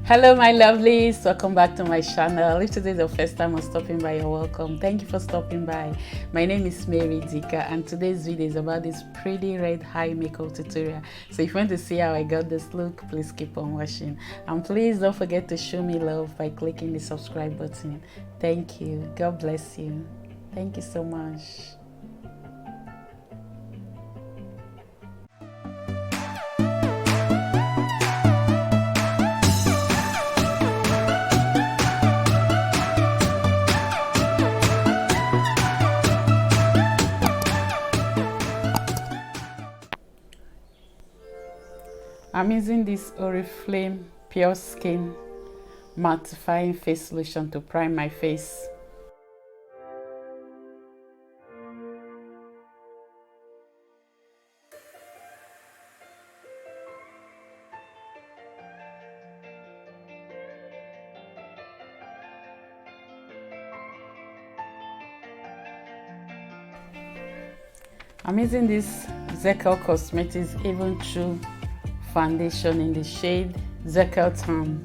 Hello my lovelies, welcome back to my channel. If today is your first time on stopping by, you're welcome. Thank you for stopping by. My name is Zikel and today's video is about this pretty red eye makeup tutorial. So if you want to see how I got this look, please keep on watching. And please don't forget to show me love by clicking the subscribe button. Thank you. God bless you. Thank you so much. I'm using this Oriflame Pure Skin Mattifying Face Lotion to prime my face. I'm using this Zikel Cosmetics Even True foundation in the shade Zikel Tan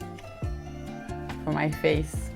for my face.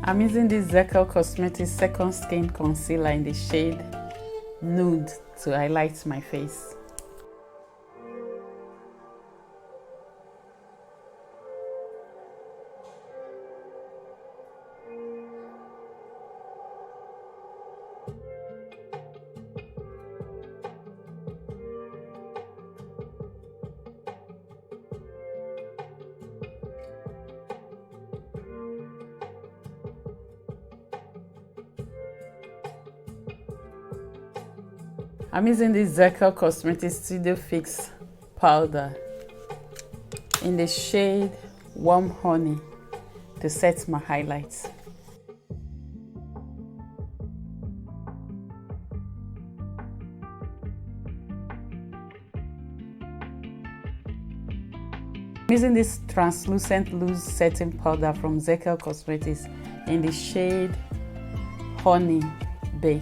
I'm using this Zikel Cosmetics Second Skin Concealer in the shade Nude to highlight my face. I'm using this Zikel Cosmetics Studio Fix powder in the shade Warm Honey to set my highlights. I'm using this translucent loose setting powder from Zikel Cosmetics in the shade Honey Bake.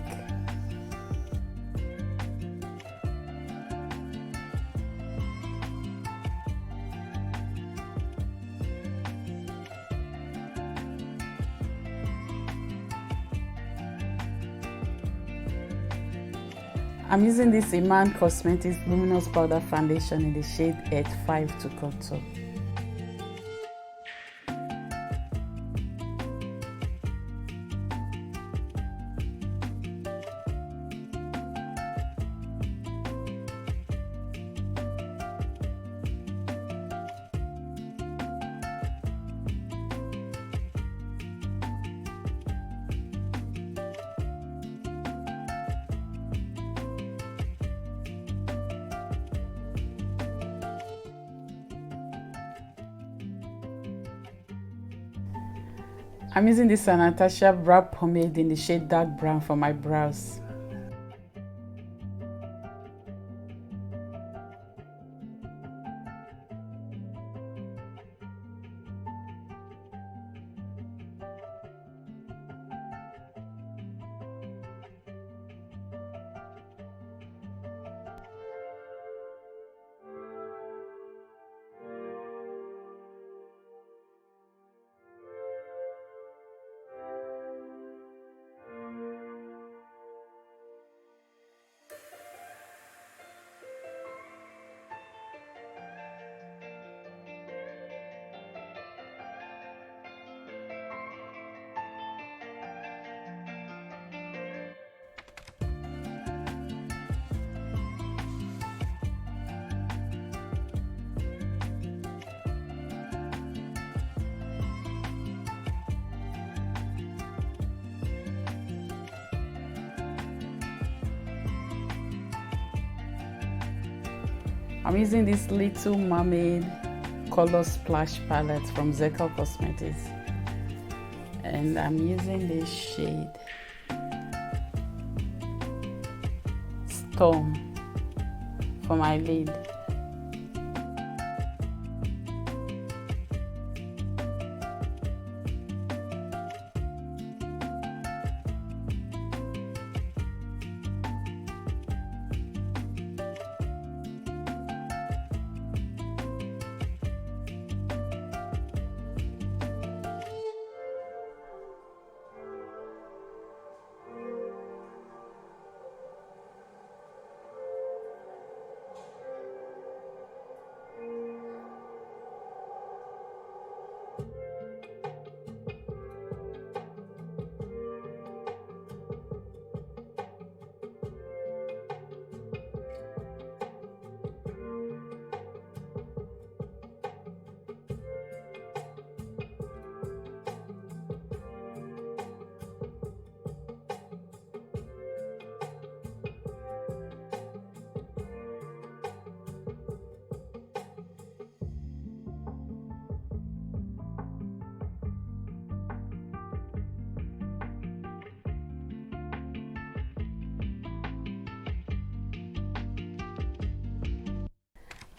I'm using this Iman Cosmetics Luminous Powder Foundation in the shade 85 to contour. I'm using this Anastasia Brow Pomade in the shade Dark Brown for my brows. I'm using this Little Mermaid Color Splash palette from Zikel Cosmetics, and I'm using this shade Storm for my lid.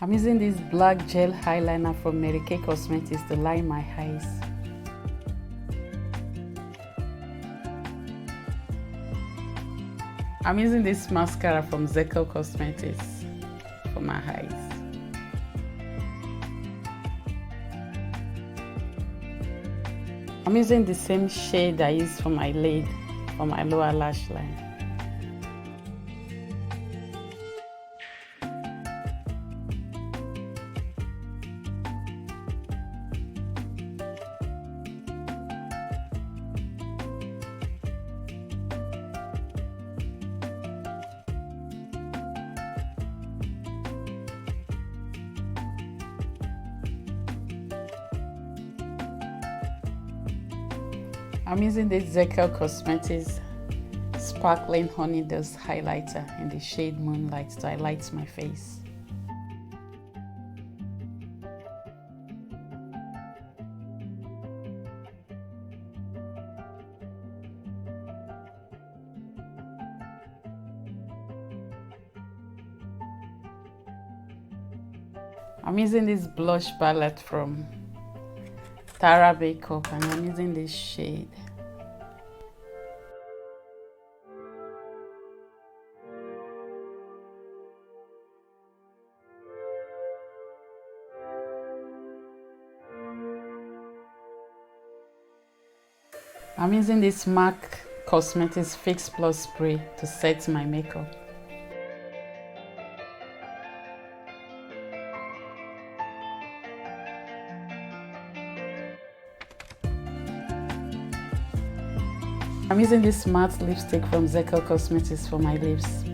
I'm using this black gel eyeliner from Mary Kay Cosmetics to line my eyes. I'm using this mascara from Zikel Cosmetics for my eyes. I'm using the same shade I used for my lid for my lower lash line. I'm using this Zikel Cosmetics Sparkling Honey Dust Highlighter in the shade Moonlight to highlight my face. I'm using this blush palette from Tara Makeup, and I'm using this shade. I'm using this MAC Cosmetics Fix Plus spray to set my makeup. I'm using this matte lipstick from Zikel Cosmetics for my lips.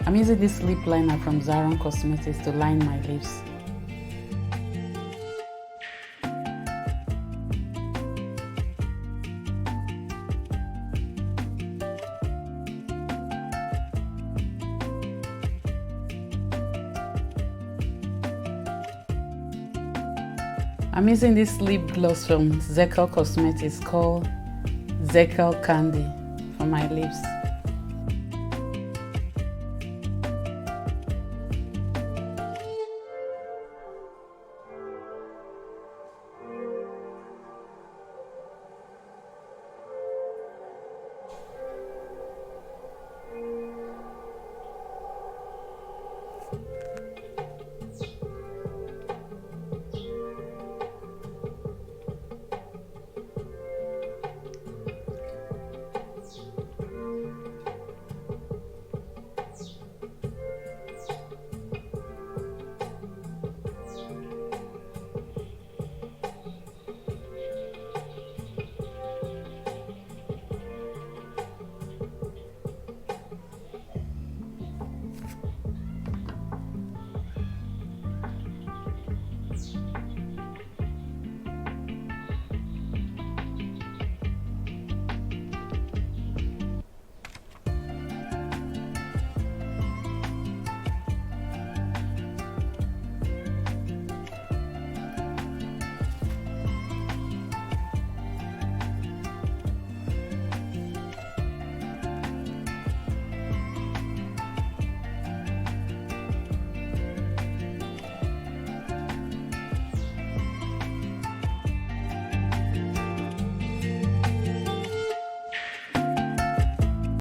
I'm using this lip liner from Zaron Cosmetics to line my lips. I'm using this lip gloss from Zikel Cosmetics called Zikel Candy for my lips.